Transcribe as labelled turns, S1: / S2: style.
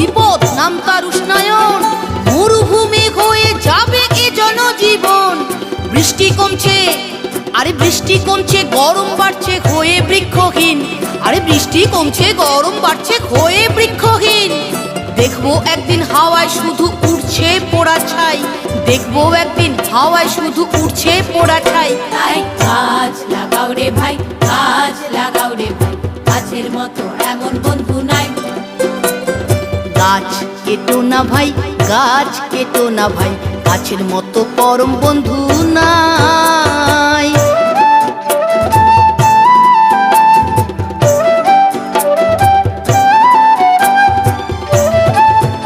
S1: বিপদ নাম তার উষ্ণায়ন, মরুভূমি হয়ে যাবে এ জনজীবন। বৃষ্টি কমছে, আরে বৃষ্টি কমছে, গরম বাড়ছে হয়ে বৃক্ষহীন। আরে বৃষ্টি কমছে, গরম বাড়ছে হয়ে বৃক্ষহীন। দেখবো একদিন হাওয়ায় শুধু উড়ছে পোড়া ছাই, দেখবো একদিন হাওয়ায় শুধু উড়ছে পোড়া ছাই।
S2: তাই গাছ লাগাও রে ভাই, গাছ লাগাও রে ভাই, গাছের মতো এমন বন্ধু নাই।
S1: গাছ কেটো না ভাই, গাছ কেটো না ভাই, গাছের মতো পরম বন্ধু না।